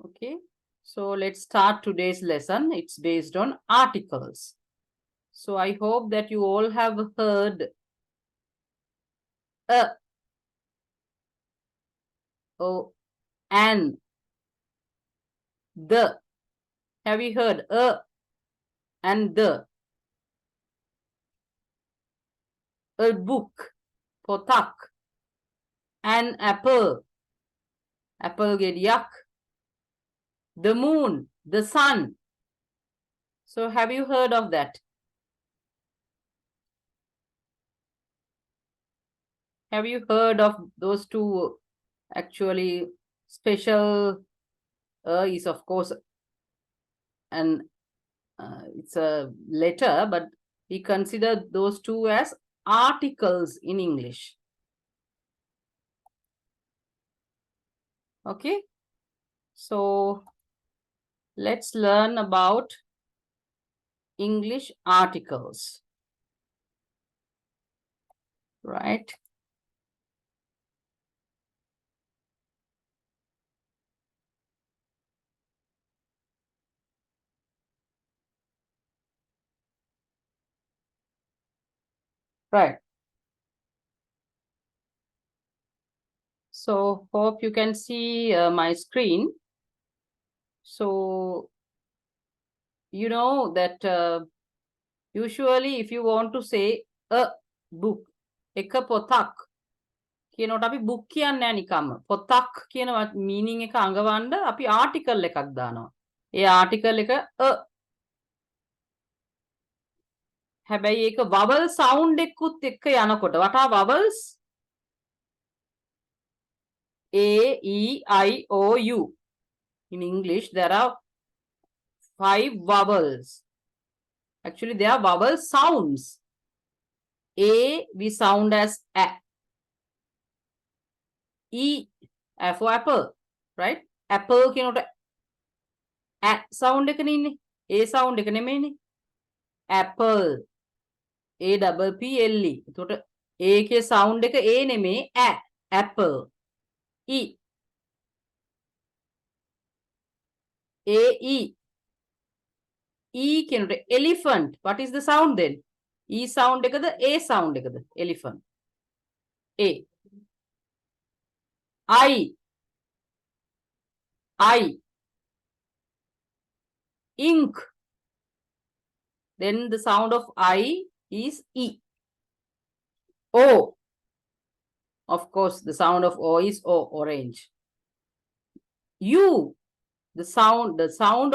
Okay, so let's start today's lesson. It's based on articles. So I hope that you all have heard a, oh, and, the. Have you heard a and the? A book, potak, an apple, apple yak, the moon, the sun. So have you heard of that? Have you heard of those two actually special? Is of course an it's a letter, but we consider those two as articles in English. Okay, so let's learn about English articles, right? Right. So hope you can see my screen. So you know that usually if you want to say a book, එක පොතක් කියනකොට අපි book කියන්නේ නැහැ නිකම්ම. පොතක් කියන meaning එක අඟවන්න අපි article එකක් දානවා. ඒ article එක a. හැබැයි ඒක vowel sound එකකුත් එක්ක යනකොට what are vowels? A, E, I, O, U. In English, there are 5 vowels. Actually, they are vowel sounds. A, we sound as a. E, for apple, right? Apple කියනකොට a sound එකනේ ඉන්නේ. A sound එක නෙමෙයිනේ. Apple. A double P L E. එතකොට A එකේ sound එක A නෙමෙයි a. Apple. E. A, E. E කියනකොට elephant. What is the sound then? E sound එකද A sound එකද? Elephant. A. I. I. Ink. Then the sound of I is E. O. Of course, the sound of O is O, orange. U. The sound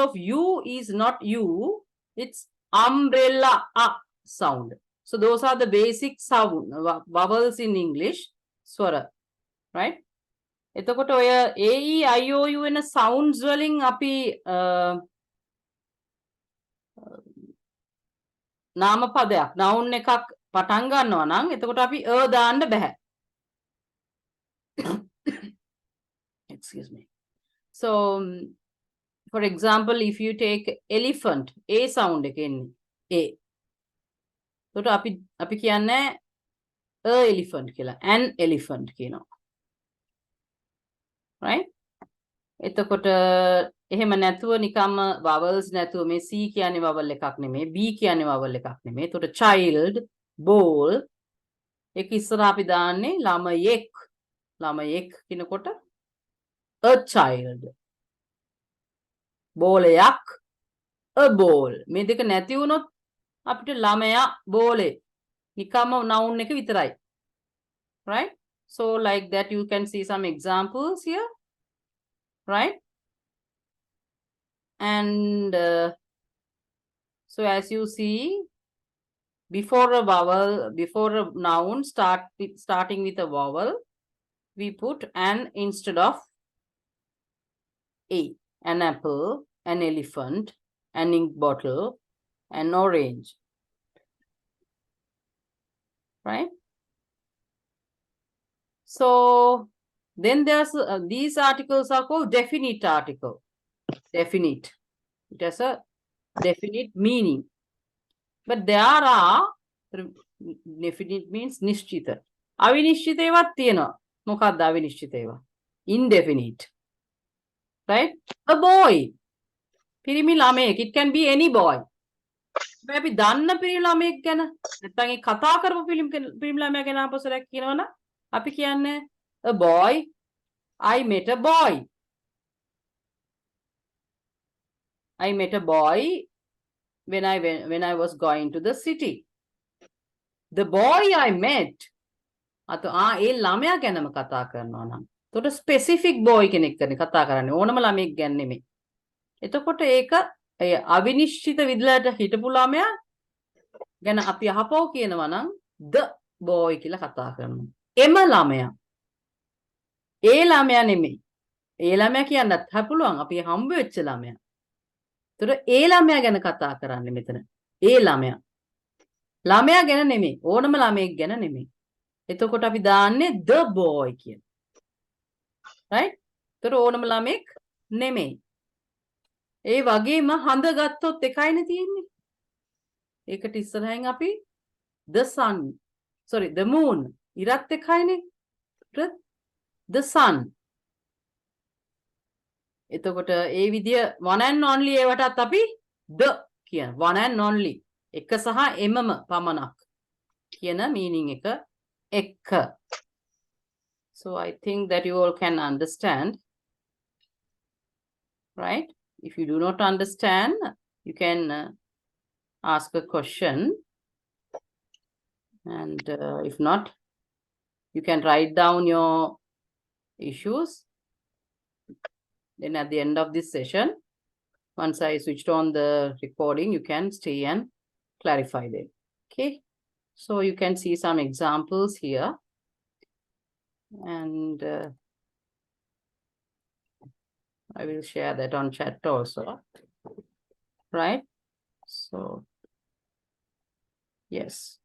of U is not U. It's umbrella sound. So those are the basic sound vowels in English. Swara. Right? එතකොට ඔය A, E, I, O, U වෙන sounds වලින් අපි නාමපදයක් noun එකක් පටන් ගන්නවා නම් එතකොට අපි දාන්න බෑ. Excuse me. So for example, if you take elephant, A sound එක එන්නේ A. එතකොට අපි කියන්නේ a elephant කියලා, an elephant කියනවා. Right? එතකොට එහෙම නැතුව නිකම්ම vowels නැතුව මේ C කියන්නේ vowel එකක් නෙමෙයි, B කියන්නේ vowel එකක් නෙමෙයි. එතකොට child, ball ඒක ඉස්සරහ අපි දාන්නේ ළමයෙක්. ළමයෙක් කියනකොට a child. බෝලයක්, a ball. මේ දෙක නැති වුණොත් අපිට ළමයා බෝලේ නිකම්ම noun එක විතරයි. Right? So like that you can see some examples here. Right? And so as you see, before a vowel, before a noun starting with a vowel, we put an instead of A. An apple, an elephant, an ink bottle, an orange. Right? So then there's these articles are called definite article. Definite. It has a definite meaning. But there are definite means නිශ්චිත. අවිනිශ්චිත ඒවාත් තියෙනවා. මොකක්ද අවිනිශ්චිත ඒවා? Indefinite. right? A boy. Pirimi lamek. It can be any boy. අපි දන්න පිරිමි ළමයෙක් ගැන නැත්නම් ඒ කතා කරපු පිරිමි ළමයා ගැන අපසලක් කියනවනම් අපි කියන්නේ a boy. I met a boy. I met a boy when I was going to the city. The boy I met. අත ඒ ළමයා ගැනම කතා කරනවා නම්. එතකොට specific boy කෙනෙක් ගැන කතා කරන්නේ ඕනම ළමයෙක් ගැන නෙමෙයි. එතකොට ඒක අවිනිශ්චිත විදිහට හිටපු ළමයා ගැන අපි අහපව කියනවා නම් the boy කියලා කතා කරනවා. එම ළමයා. ඒ ළමයා නෙමෙයි. ඒ ළමයා කියන්නත් පුළුවන් අපි හම්බ වෙච්ච ළමයා. ඒතර ඒ ළමයා ගැන කතා කරන්නේ මෙතන. ඒ ළමයා. ළමයා ගැන නෙමෙයි. ඕනම ළමයෙක් ගැන නෙමෙයි. එතකොට අපි දාන්නේ the boy කියන. right? ඒතර ඕනම ළමෙක් නෙමෙයි. ඒ වගේම හඳ ගත්තොත් එකයිනේ තියෙන්නේ. ඒකට ඉස්සරහින් අපි the sun, sorry, the moon. ඉරත් එකයිනේ. the sun. එතකොට ඒ විදිය one and only ඒවටත් අපි the කියන one and only එක සහ එමම පමණක් කියන meaning එක එක්ක. So I think that you all can understand, right? If you do not understand, you can ask a question, and if not, you can write down your issues. Then at the end of this session, once I switched on the recording, you can stay and clarify them. Okay, so you can see some examples here, and I will share that on chat also, right? So yes.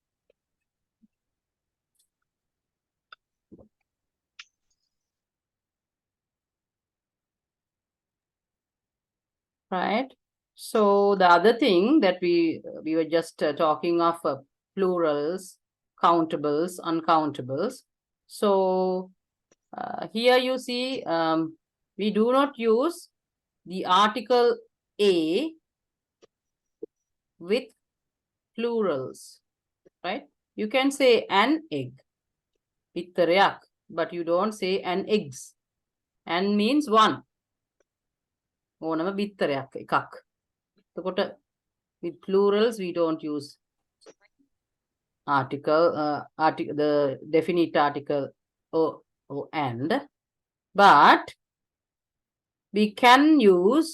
Right. So the other thing that we were just talking of plurals, countables, uncountables. So here you see we do not use the article a with plurals, right? You can say an egg, pittarayak, but you don't say an eggs. An means one. ඕනම බිත්තරයක් එකක්. එතකොට with plurals we don't use article the definite article or and, but we can use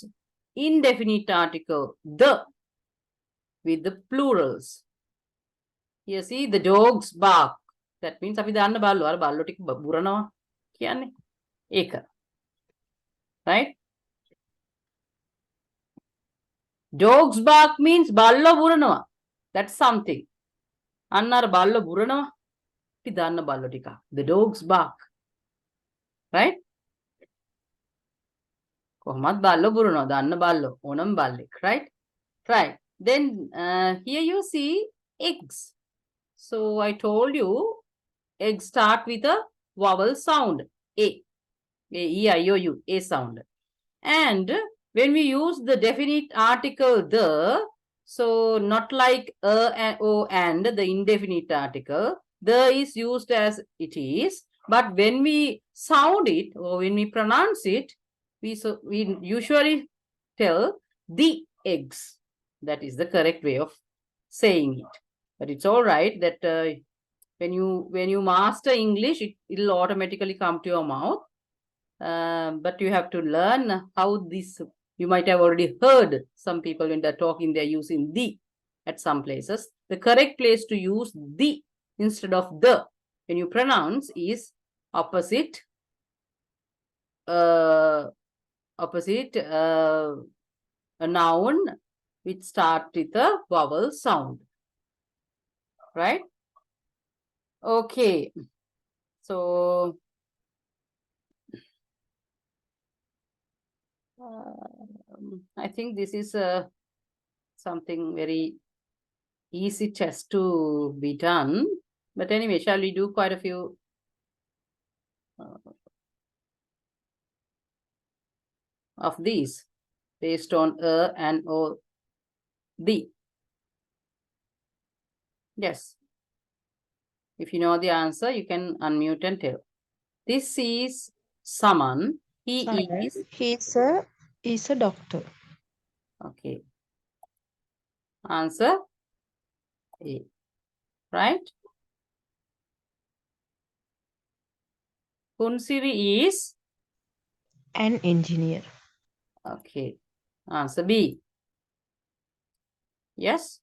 indefinite article the with the plurals. Here see the dogs bark. That means අපි දාන්න බල්ලෝ අර බල්ලෝ ටික බුරනවා කියන්නේ ඒක. Right? Dogs bark means බල්ලෝ බුරනවා. That's something. අන්න අර බල්ලෝ බුරනවා. අපි දාන්න බල්ලෝ ටික. The dogs bark. Right? කොහොමත් බල්ලෝ බුරනවා. දාන්න බල්ලෝ. ඕනම බල්ලෙක්. Right? Right. Then here you see eggs. So I told you eggs start with a vowel sound. A. A-E-I-O-U. A sound. And when we use the definite article the, so not like a and o and the indefinite article, the is used as it is. But when we sound it or when we pronounce it, we usually tell the eggs. That is the correct way of saying it. But it's all right that when you master English, it'll automatically come to your mouth. But you have to learn how this. You might have already heard some people when they're talking, they're using the at some places. The correct place to use the instead of the when you pronounce is opposite a noun which start with a vowel sound. Right? Okay. So I think this is something very easy test to be done. But anyway, shall we do quite a few? of these based on a and or the? Yes. If you know the answer, you can unmute and tell. This is Saman. He Simon, is. is a doctor. Okay. Answer A. Right? Punsiri is. An engineer. Okay. Answer B. Yes.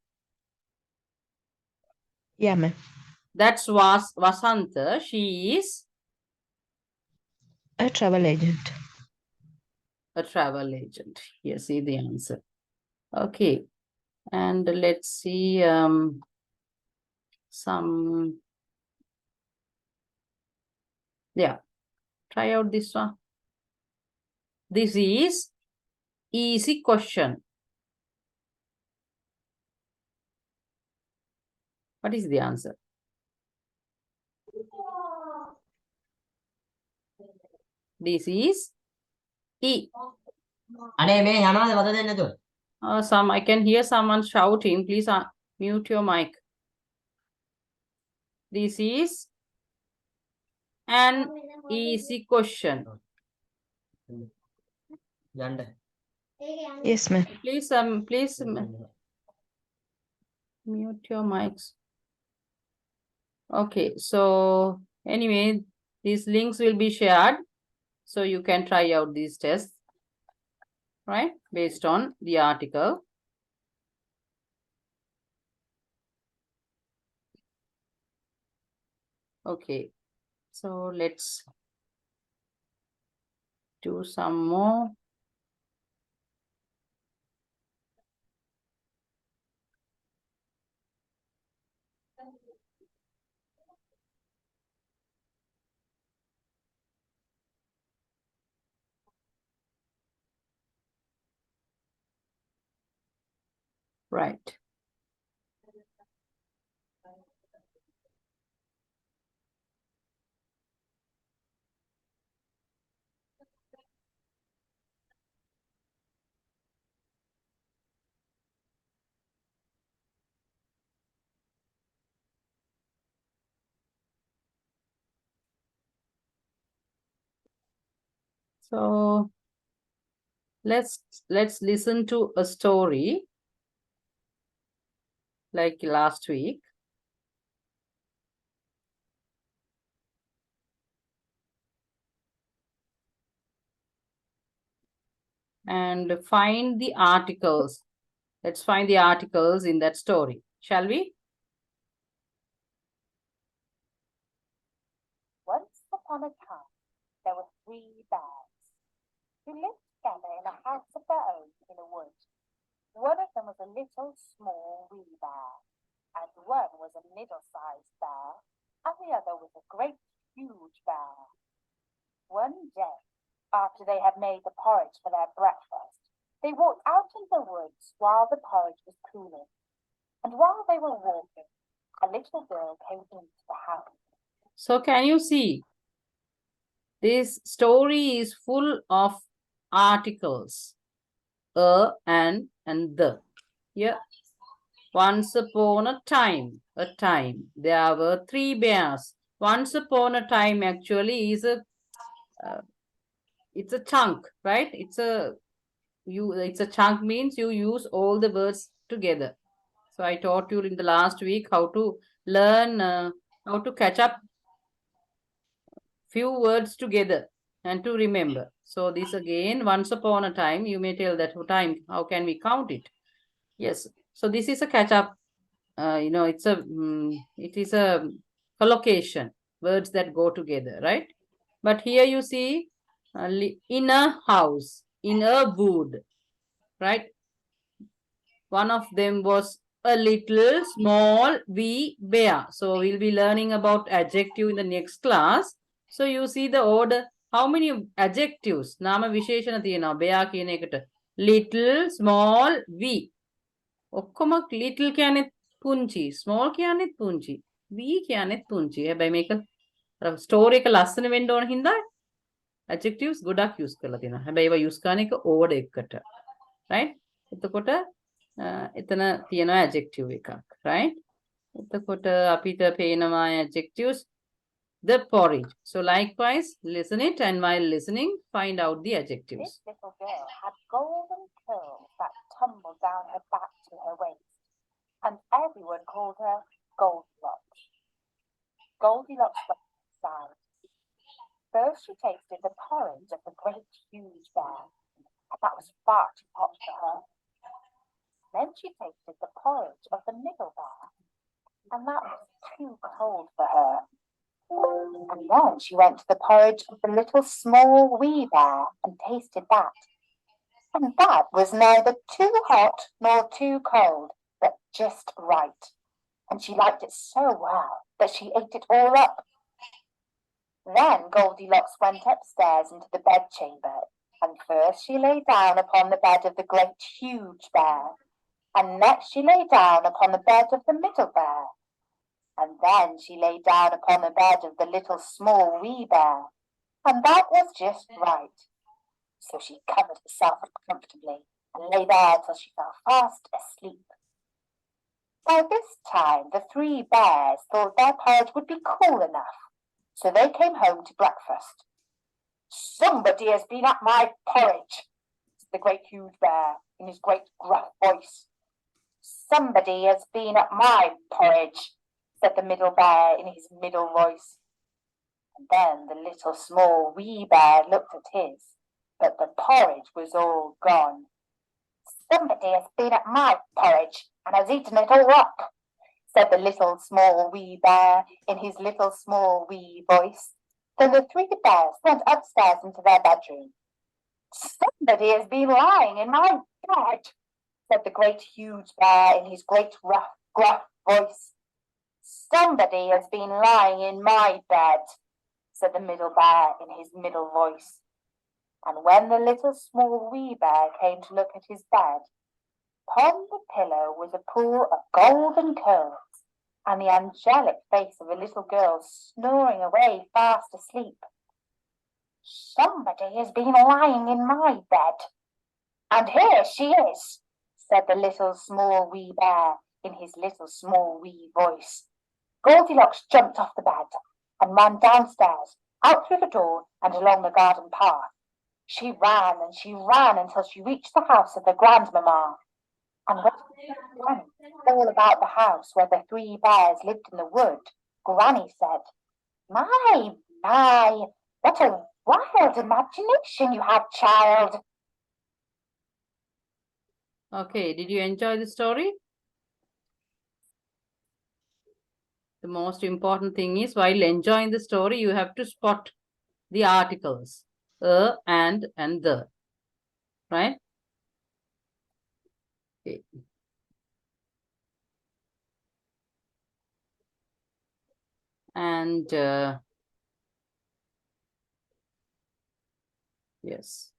Yeah, ma'am. That's Vasanta. She is A travel agent. a travel agent. Yes, see the answer. Okay. And let's see some. Yeah. Try out this one. This is easy question. What is the answer? This is E. I can hear someone shouting. Please mute your mic. This is an easy question. Yes, ma'am. Please mute your mics. Okay, so anyway, these links will be shared, so you can try out these tests, right? Based on the article. Okay, so let's do some more. Right. So let's listen to a story like last week. And find the articles. Let's find the articles in that story. Shall we? Once upon a time, there were 3 bears who lived together in a house of their own in a wood. One of them was a little small wee bear, and one was a middle-sized bear, and the other was a great huge bear. One day, after they had made the porridge for their breakfast, they walked out into the woods while the porridge was cooling. And while they were walking, a little girl came into the house. So can you see? This story is full of articles. And the. Yeah. Once upon a time. There were 3 bears. Once upon a time actually is a it's a chunk, right? It's a chunk means you use all the words together. So I taught you in the last week how to learn how to catch up few words together and to remember. So this again, once upon a time, you may tell that time, how can we count it? Yes. So this is a catch up. It is a collocation, words that go together, right? But here you see in a house, in a wood, right? One of them was a little small wee bear. So we'll be learning about adjective in the next class. So you see the order. How many adjectives? Nama visheshana තියෙනවා bear කියන එකට. Little, small, wee. ඔක්කොම little කියන්නේත් පුංචි, small කියන්නේත් පුංචි, wee කියන්නේත් පුංචි. හැබැයි මේක ස්ටෝරි එක ලස්සන වෙන්න ඕන හින්දා adjectives ගොඩක් use කරලා තියෙනවා. හැබැයි ඒවා use කරන එක over එකකට. right? එතකොට එතන තියෙනවා adjective එකක්. right? එතකොට අපිට පේනවා adjectives the porridge. So likewise, listen it and while listening, find out the adjectives. This little girl had golden curls that tumbled down her back to her waist, and everyone called her Goldilocks. Goldilocks went inside. First she tasted the porridge of the great huge bear, and that was far too hot for her. Then she tasted the porridge of the middle bear, and that was too cold for her. And then she went to the porridge of the little small wee bear and tasted that. And that was neither too hot nor too cold, but just right. And she liked it so well that she ate it all up. Then Goldilocks went upstairs into the bedchamber, and first she lay down upon the bed of the great huge bear, and next she lay down upon the bed of the middle bear, and then she lay down upon the bed of the little small wee bear, and that was just right. So she covered herself up comfortably and lay there till she fell fast asleep. By this time the 3 bears thought their porridge would be cool enough, so they came home to breakfast. "Somebody has been at my porridge," said the great huge bear in his great gruff voice. "Somebody has been at my porridge," said the middle bear in his middle voice. And then the little small wee bear looked at his, but the porridge was all gone. "Somebody has been at my porridge and has eaten it all up," said the little small wee bear in his little small wee voice. Then the 3 bears went upstairs into their bedroom. "Somebody has been lying in my bed," said the great huge bear in his great rough, gruff voice. "Somebody has been lying in my bed," said the middle bear in his middle voice. And when the little small wee bear came to look at his bed, upon the pillow was a pool of golden curls, and the angelic face of a little girl snoring away fast asleep. "Somebody has been lying in my bed, and here she is," said the little small wee bear in his little small wee voice. Goldilocks jumped off the bed and ran downstairs, out through the door and along the garden path. She ran and she ran until she reached the house of her grandmamma. And when she told Granny all about the house where the 3 bears lived in the wood, Granny said, "My, what a wild imagination you have, child." Okay, did you enjoy the story? The most important thing is while enjoying the story, you have to spot the articles, and the, right? Okay. And yes.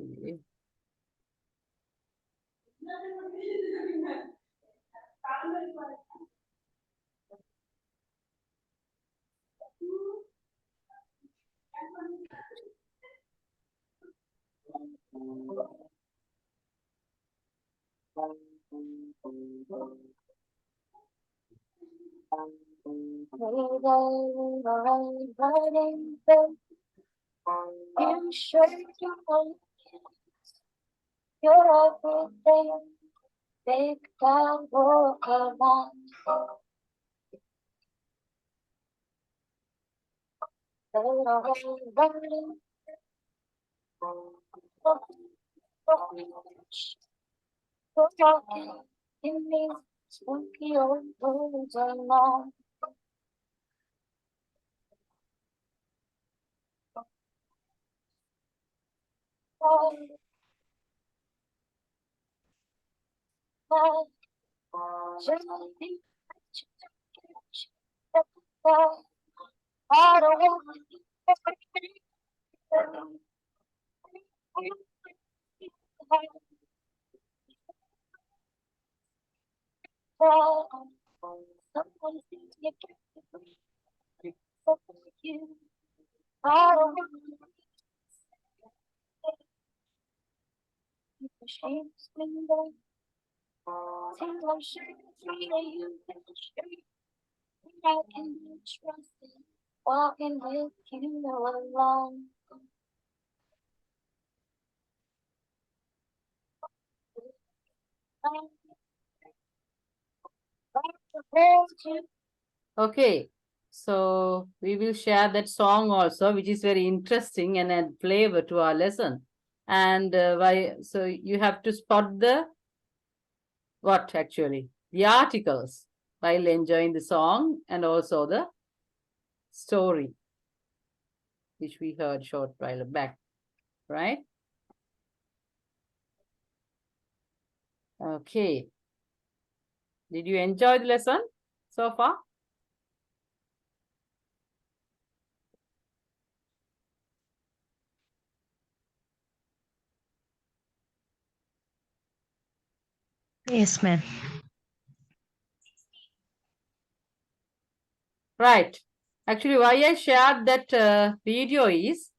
Okay. You should know you're everything, big bad walk around. In these spooky old woods alone. I don't want you. I don't shames me though. Seems I'm sure that you can street. I can be trusted. Walking with you alone. Okay, so we will share that song also, which is very interesting and add flavor to our lesson. And so you have to spot the what actually the articles while enjoying the song and also the story, which we heard short while back, right? Okay. Did you enjoy the lesson so far? Yes, ma'am. Right. Actually, why I shared that video is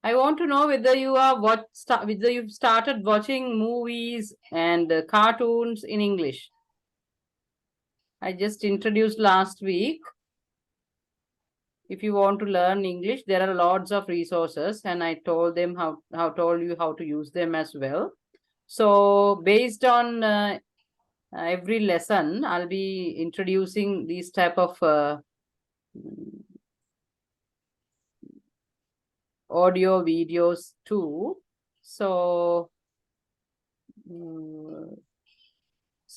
I want to know whether you are whether you've started watching movies and cartoons in English. I just introduced last week. If you want to learn English, there are lots of resources, and I told them told you how to use them as well. So based on every lesson, I'll be introducing these type of audio videos too. So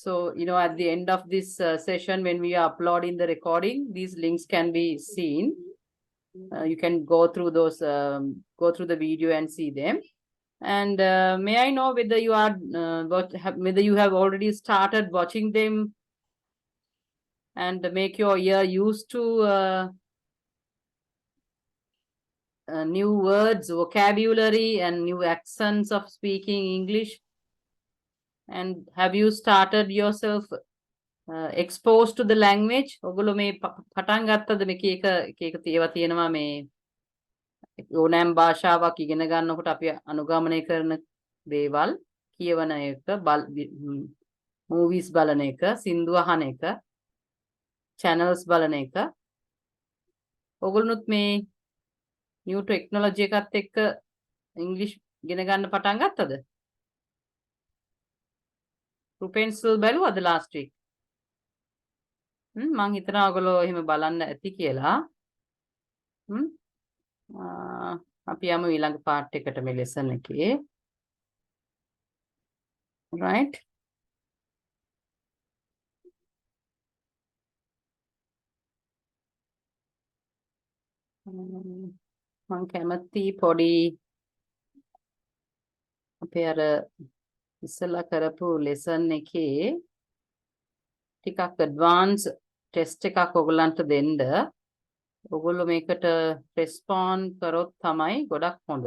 at the end of this session, when we are uploading the recording, these links can be seen. You can go through those, go through the video and see them. And may I know whether you are whether you have already started watching them and make your ear used to new words, vocabulary, and new accents of speaking English? And have you started yourself exposed to the language? ඔගොල්ලෝ මේ පටන් ගත්තද මේක එක ඒවා තියෙනවා මේ ඕනෑම භාෂාවක් ඉගෙන ගන්නකොට අපි අනුගමනය කරන දේවල් කියවන එක movies බලන එක සින්දු අහන එක channels බලන එක ඔගොල්ලොත් මේ new technology එකත් එක්ක English ඉගෙන ගන්න පටන් ගත්තද? Rupencil බැලුවද last week? මං හිතනවා ඔයගොල්ලෝ එහෙම බලන්න ඇති කියලා. අපි යමු ඊළඟ පාර්ට් එකට මේ lesson එකේ. Right? මං කැමති පොඩි අපේ අර ඉස්සලා කරපු lesson එකේ ටිකක් advance test එකක් ඔයගලන්ට දෙන්න. ඔයගොල්ලෝ මේකට respond කරොත් තමයි ගොඩක් හොඳ.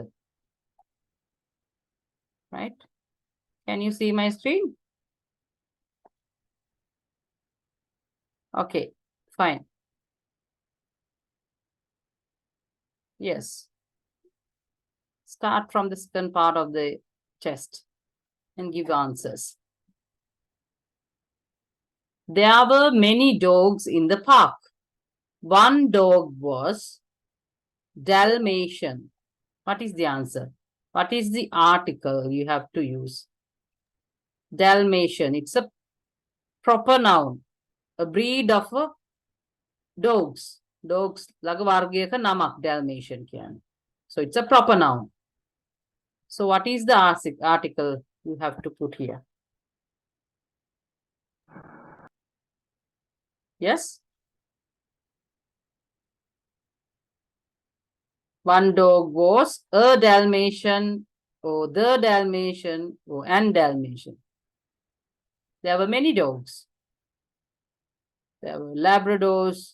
Right? Can you see my screen? Okay, fine. Yes. Start from the second part of the test and give answers. There were many dogs in the park. One dog was Dalmatian. What is the answer? What is the article you have to use? Dalmatian. It's a proper noun, a breed of dogs. dogs ලග වර්ගයක නමක් Dalmatian කියන්නේ. So it's a proper noun. So what is the article you have to put here? Yes? One dog was a Dalmatian or the Dalmatian or an Dalmatian. There were many dogs. There were Labradors.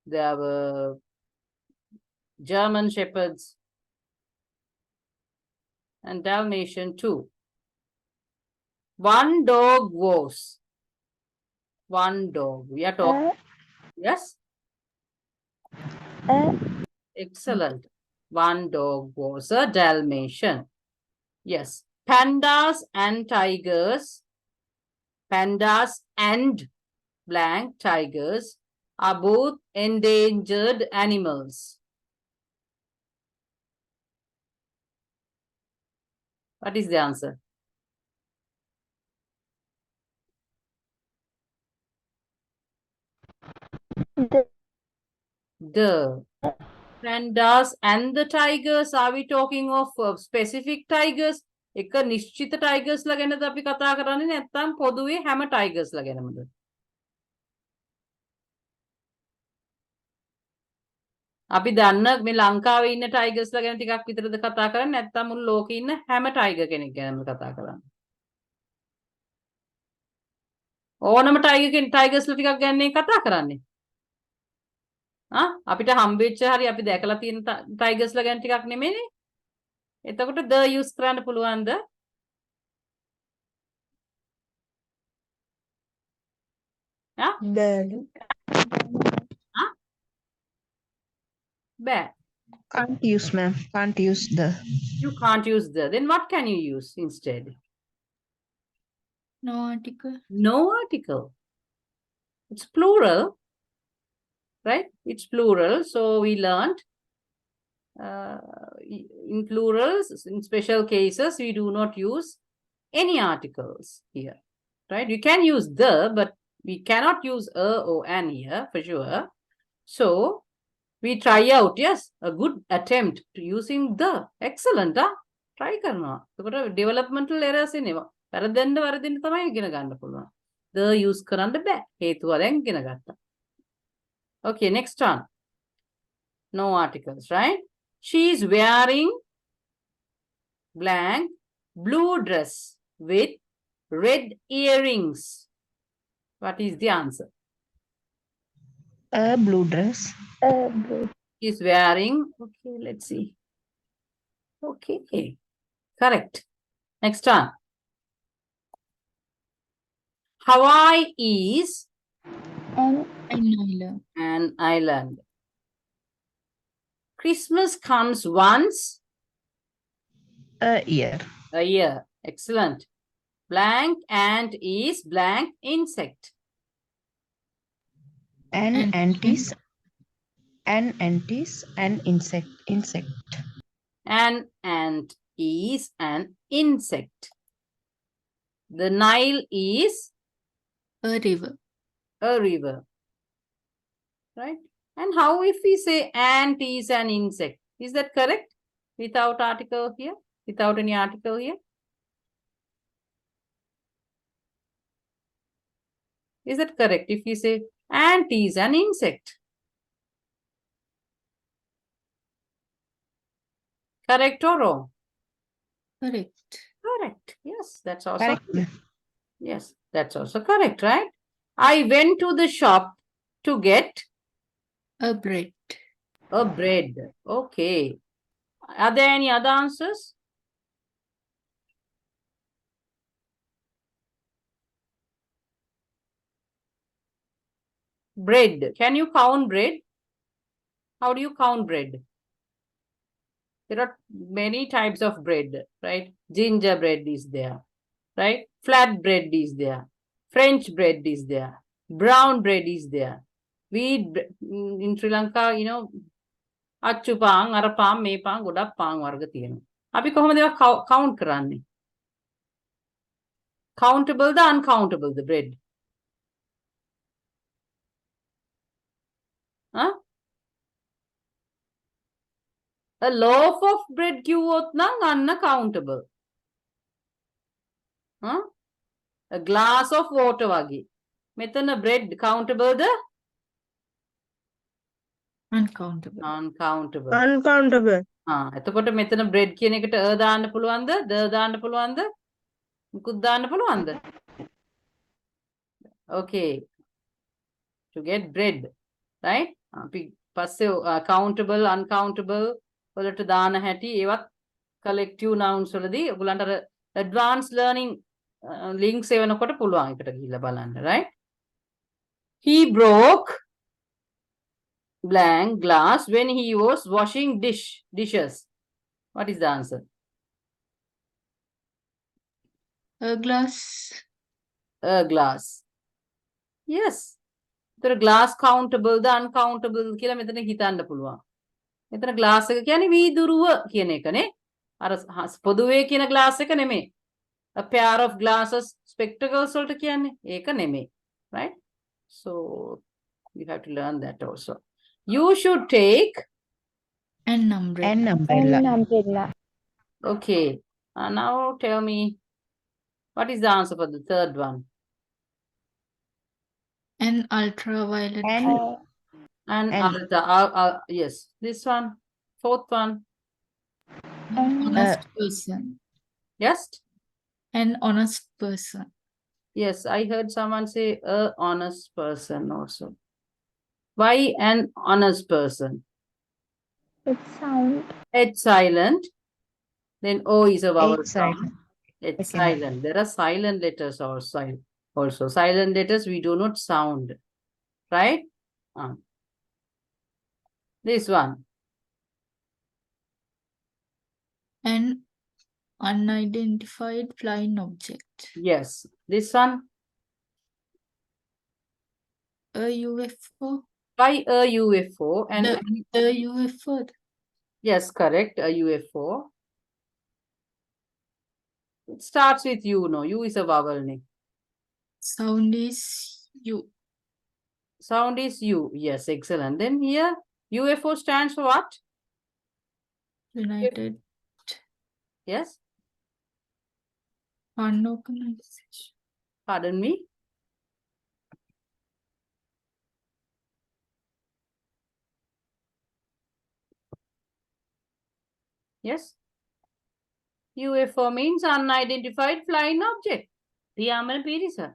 There were German Shepherds and Dalmatian too. One dog was. One dog. We are talking. Yes? Excellent. One dog was a Dalmatian. Yes. Pandas and tigers. Pandas and blank tigers are both endangered animals. What is the answer? The pandas and the tigers. Are we talking of specific tigers? එක නිශ්චිත tigers ලා ගැනද අපි කතා කරන්නේ නැත්නම් පොදුවේ හැම tigers ලා ගැනමද? අපි දන්න මේ ලංකාවේ ඉන්න tigers ලා ගැන ටිකක් විතරද කතා කරන්නේ නැත්නම් මුළු ලෝකේ ඉන්න හැම tiger කෙනෙක් ගැනම කතා කරන්නේ? ඕනම tigers ලා ටිකක් ගැන කතා කරන්නේ. අපිට හම්බෙච්ච හරි අපි දැකලා තියෙන tigers ලා ගැන ටිකක් නෙමෙයිනේ. එතකොට the use කරන්න පුළුවන්ද? Bad. Can't use, ma'am. Can't use the. You can't use the. Then what can you use instead? No article. No article. It's plural, right? It's plural. So we learned in plurals, in special cases, we do not use any articles here, right? You can use the, but we cannot use a or an here for sure. So we try out, yes, a good attempt to using the. Excellent, try කරනවා. එතකොට developmental errors එනවා. වැරදෙන්න තමයි ඉගෙන ගන්න පුළුවන්. The use කරන්න බෑ. හේතුව දැන් ඉගෙන ගත්තා. Okay, next one. No articles, right? She is wearing blank blue dress with red earrings. What is the answer? A blue dress. She is wearing, okay, let's see. Okay, correct. Next one. Hawaii is an island. Christmas comes once A year. a year. Excellent. Blank ant is blank insect. An An ant is an insect. An ant is an insect. The Nile is A river. a river. Right? And how if we say ant is an insect? Is that correct? Without article here? Without any article here? Is that correct? If we say ant is an insect. Correct or wrong? Correct. Correct. Yes, that's also Correct, ma'am. yes, that's also correct, right? I went to the shop to get A bread. a bread. Okay. Are there any other answers? Bread. Can you count bread? How do you count bread? There are many types of bread, right? Gingerbread is there, right? Flat bread is there. French bread is there. Brown bread is there. In Sri Lanka, you know, අච්චු පාන්, අර පාන්, මේ පාන්, ගොඩක් පාන් වර්ග තියෙනවා. අපි කොහොමද ඒවා count කරන්නේ? Countable the uncountable the bread? Huh? A loaf of bread කිව්වොත් නම් unaccountable. Huh? A glass of water වගේ. මෙතන bread countable ද? Uncountable. Uncountable. Uncountable. එතකොට මෙතන bread කියන එකට දාන්න පුළුවන්ද? දාන්න පුළුවන්ද? මුකුත් දාන්න පුළුවන්ද? Okay. To get bread, right? අපි පස්සේ countable, uncountable වලට දාන හැටි ඒවත් collective nouns වලදී ඔයගලන්ට අර advanced learning links එවනකොට පුළුවන් එකට ගිහිල්ලා බලන්න, right? He broke blank glass when he was washing dishes. What is the answer? A glass. A glass. Yes. ඒතර glass countable ද uncountable කියලා මෙතන හිතන්න පුළුවන්. මෙතන glass එක කියන්නේ වීදුරුව කියන එකනේ. අර පොදුවේ කියන glass එක නෙමෙයි. A pair of glasses spectacles වලට කියන්නේ ඒක නෙමෙයි. Right? So you have to learn that also. You should take An umbrella. An umbrella. An umbrella. okay. Now tell me what is the answer for the third one? An ultraviolet. An ray. And And- yes, this one, fourth one. An honest person. Yes. An honest person. Yes, I heard someone say a honest person also. Why an honest person? It's sound. It's silent. Then O is a vowel It's sound. silent. It's Okay. silent. There are silent letters also. Silent letters we do not sound. Right? This one. An unidentified flying object. Yes. This one. A UFO. Why a UFO? And The UFO. yes, correct. A UFO. It starts with U, no? U is a vowel name. Sound is U. Sound is U. Yes, excellent. Then here, UFO stands for what? United Yes? Unorganization. Pardon me? Yes? UFO means unidentified flying object. Diyamal Pirisa.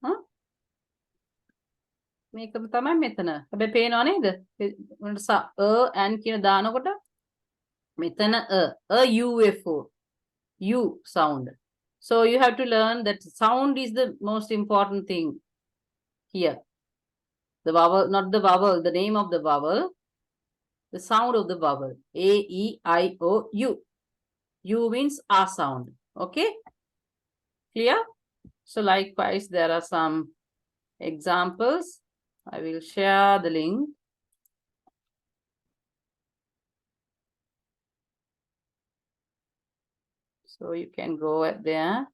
Huh? මේකම තමයි මෙතන. හැබැයි පේනව නේද? and කියන දානකොට මෙතන a UFO. U sound. So you have to learn that sound is the most important thing here. The vowel, not the vowel, the name of the vowel, the sound of the vowel. A, E, I, O, U. U means R sound. Okay? Clear? So likewise, there are some examples. I will share the link. So you can go at there.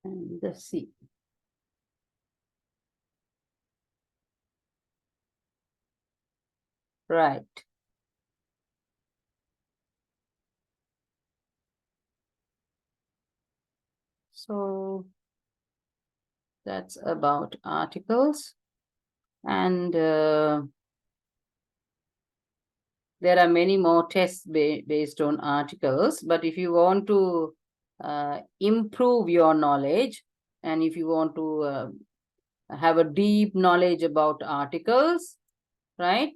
And see. Right. So that's about articles. And there are many more tests based on articles. But if you want to improve your knowledge, and if you want to have a deep knowledge about articles, right?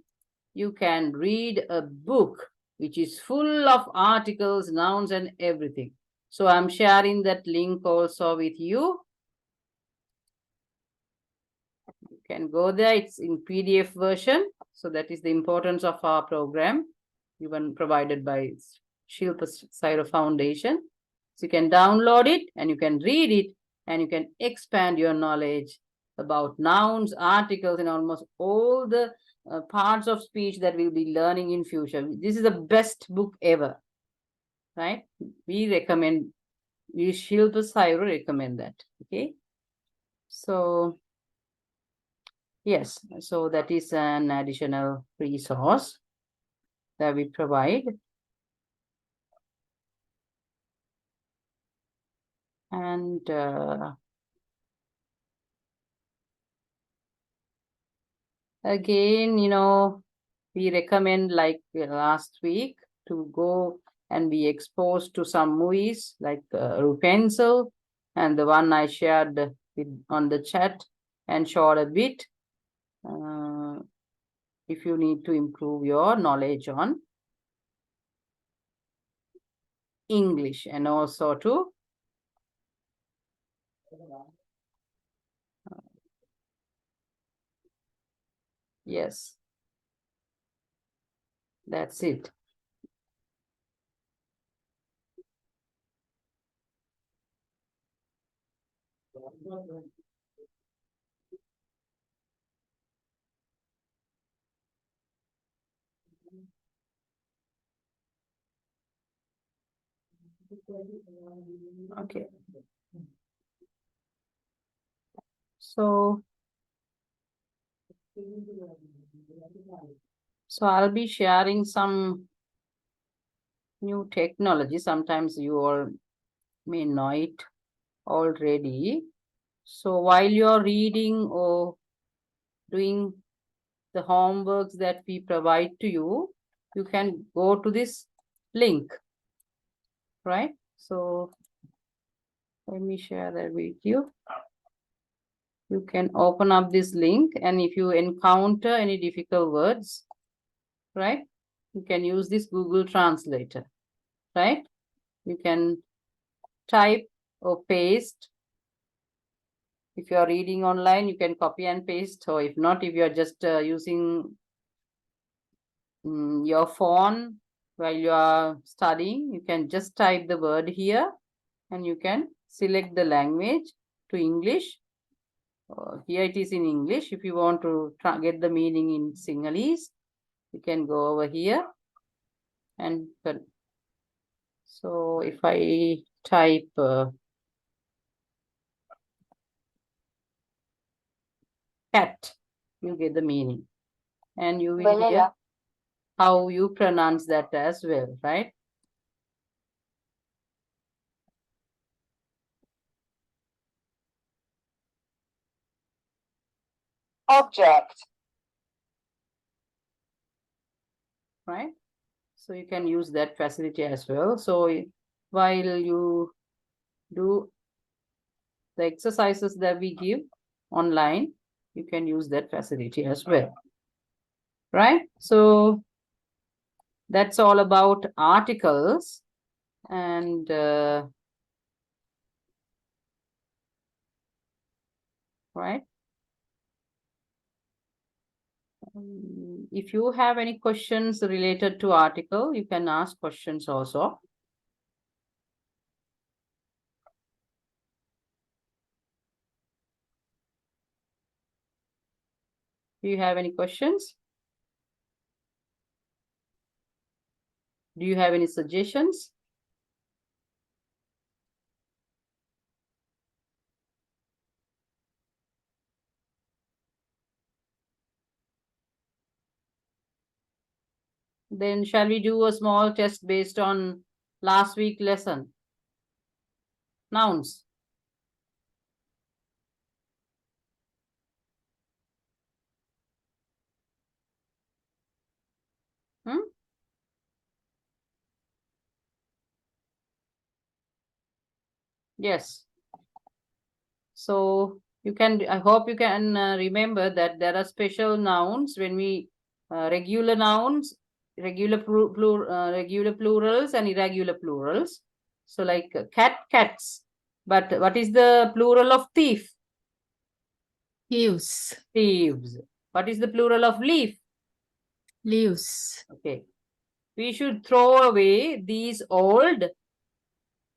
You can read a book which is full of articles, nouns, and everything. So I'm sharing that link also with you. You can go there. It's in PDF version. So that is the importance of our program, even provided by Shilpa Saira Foundation. So you can download it and you can read it and you can expand your knowledge about nouns, articles, and almost all the parts of speech that we'll be learning in future. This is the best book ever, right? We recommend Shilpa Sayuru recommend that. Okay. So yes, so that is an additional resource that we provide. And again, we recommend, like last week, to go and be exposed to some movies like Rapunzel and the one I shared on the chat and showed a bit. If you need to improve your knowledge on English, and also to yes, that's it. Okay. So I'll be sharing some new technology. Sometimes you all may know it already. So while you're reading or doing the homeworks that we provide to you, you can go to this link, right? So let me share that with you. You can open up this link, and if you encounter any difficult words, right, you can use this Google Translator, right? You can type or paste. If you are reading online, you can copy and paste, or if not, if you are just using your phone while you are studying, you can just type the word here and you can select the language to English. Here it is in English. If you want to get the meaning in Sinhalese, you can go over here and so if I type cat, you get the meaning, and you will hear how you pronounce that as well, right? Object. Right? So you can use that facility as well. So while you do the exercises that we give online, you can use that facility as well. Right? So that's all about articles. And right? If you have any questions related to article, you can ask questions also. Do you have any questions? Do you have any suggestions? Then shall we do a small test based on last week lesson? Nouns. Yes. So you can, I hope you can remember that there are special nouns when we regular nouns, regular plurals and irregular plurals. So like cat, cats. But what is the plural of thief? Thieves. Thieves. What is the plural of leaf? Leaves. Okay. We should throw away these old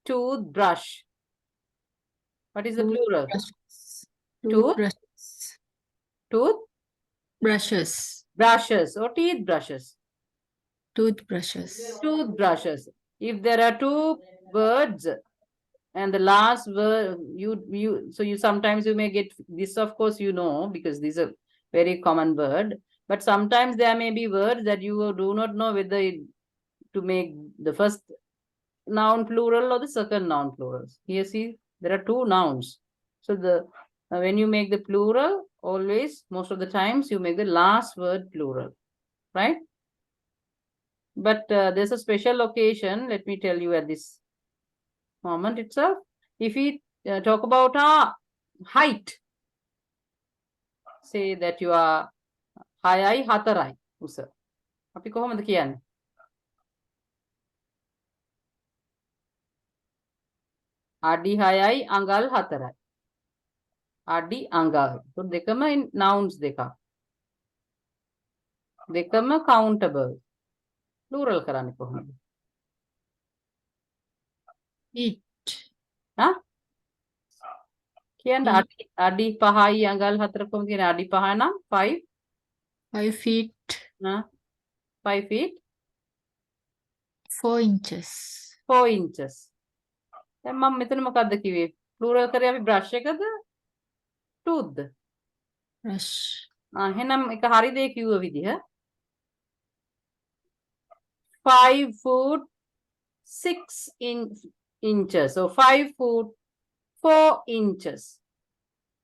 toothbrush. What is the plural? Toothbrushes. Tooth? Brushes. Brushes or teeth brushes. Toothbrushes. Toothbrushes. If there are two words and the last word so you sometimes you may get this, of course, you know, because this is a very common word, but sometimes there may be words that you do not know whether to make the first noun plural or the second noun plural. Here, see, there are two nouns. So when you make the plural, always, most of the times, you make the last word plural, right? But there's a special occasion, let me tell you at this moment itself. If we talk about our height, say that you are 6යි 4යි උස. අපි කොහොමද කියන්නේ? අඩි 6යි අඟල් 4යි. අඩි අඟල්. તો දෙකම nouns දෙකක්. දෙකම countable. plural කරන්නේ කොහොමද? Feet. හා? කියන්න අඩි 5යි අඟල් 4 කොහොමද කියන්නේ? අඩි 5 නම් 5 5 feet, 5 feet 4 inches. 4 inches. දැන් මම මෙතන මොකද්ද කිව්වේ? plural කරේ අපි brush එකද? tooth ද? Brush. එහෙනම් එක හරි දේ කිව්ව විදිහ 5 foot 6 inches. So 5 foot 4 inches.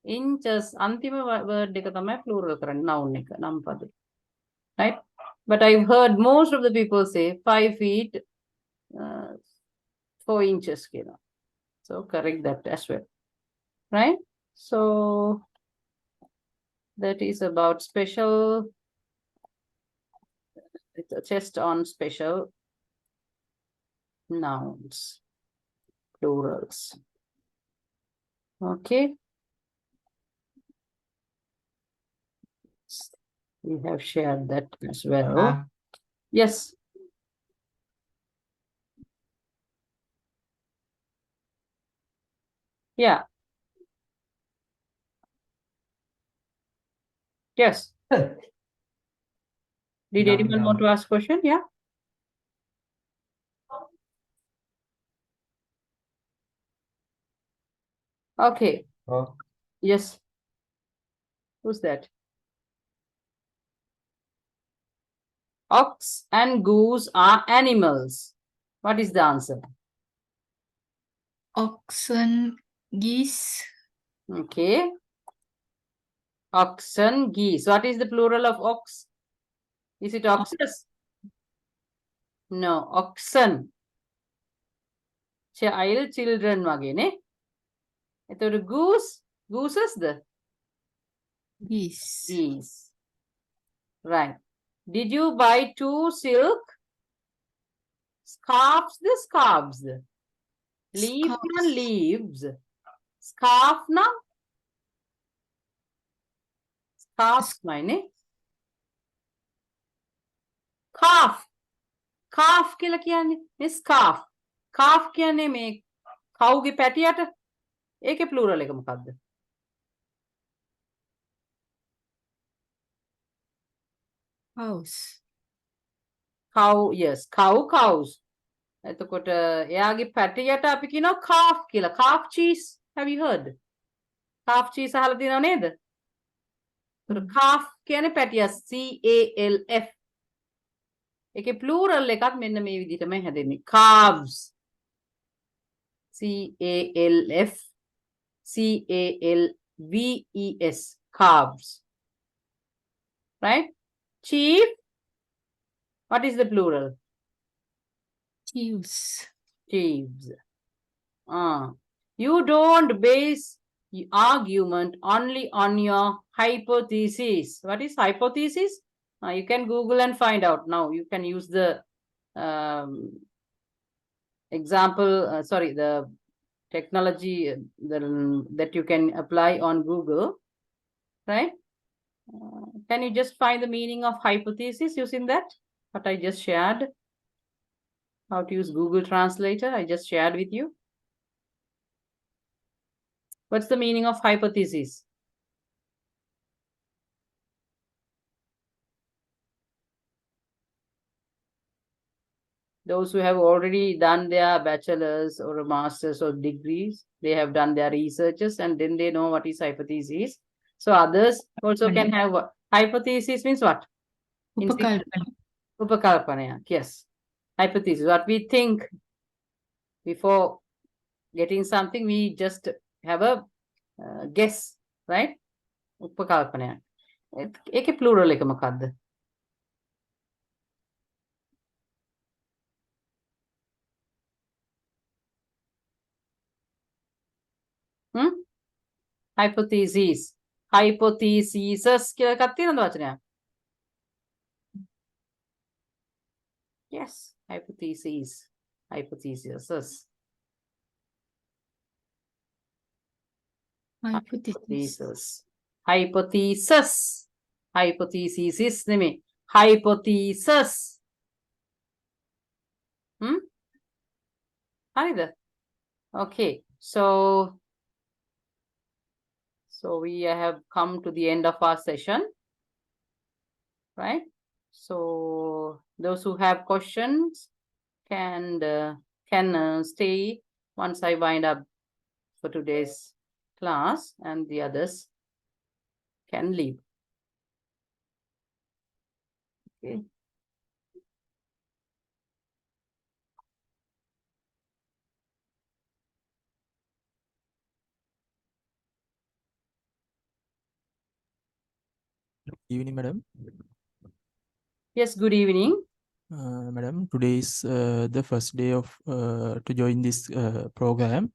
Inches අන්තිම word එක තමයි plural කරන්නේ noun එක නම් පදේ. Right? But I've heard most of the people say 5 feet 4 inches කියලා. So correct that as well. Right? So that is about special, it's a test on special nouns, plurals. Okay. We have shared that as well. Yes. Yeah. Yes. Did anyone want to ask question? Yeah. Okay. Yes. Who's that? Ox and goose are animals. What is the answer? Oxen, geese, Okay. Oxen, geese. What is the plural of ox? Is it oxes? No, oxen. Child, children වගේ නේ. එතකොට goose, gooses the? geese. Geese. Right. Did you buy 2 silk scarves? The scarves. Leaf na Scarves. leaves. Scarf na? Scarf meine. Calf. Calf කියලා කියන්නේ. මේ scarf. Calf කියන්නේ මේ කවුගේ පැටියට. ඒකේ plural එක මොකක්ද? House. Cow, yes. Cow, cows. එතකොට එයාගේ පැටියට අපි කියනවා calf කියලා. Calf cheese. Have you heard? Calf cheese අහලා තියෙනව නේද? එතකොට calf කියන්නේ පැටිය CALF. ඒකේ plural එකක් මෙන්න මේ විදිහටමයි හැදෙන්නේ. Calves. CALF. CALVES. Calves. Right? Chief. What is the plural? Chiefs. Chiefs. You don't base argument only on your hypothesis. What is hypothesis? You can Google and find out. Now you can use the example, the technology that you can apply on Google, right? Can you just find the meaning of hypothesis using that? What I just shared. How to use Google Translator, I just shared with you. What's the meaning of hypothesis? those who have already done their bachelor's or a master's or degrees, they have done their researches and then they know what is hypothesis. So others also can have what? Hypothesis means what? In Upakalpana. Upakalpana, yes. Hypothesis, what we think before getting something, we just have a guess, right? Upakalpana. ඒකේ plural එක මොකක්ද? Hypothesis. Hypothesis කියලා එකක් තියෙනවද වචනයක්? Yes, hypothesis. Hypothesis. Hypothesis. Hypothesis. Hypothesis නෙමෙයි. Hypothesis. හරිද? Okay. So we have come to the end of our session, right? So those who have questions can stay once I wind up for today's class, and the others can leave. Okay. Evening, madam. Yes, good evening. Madam, today is the first day of to join this program.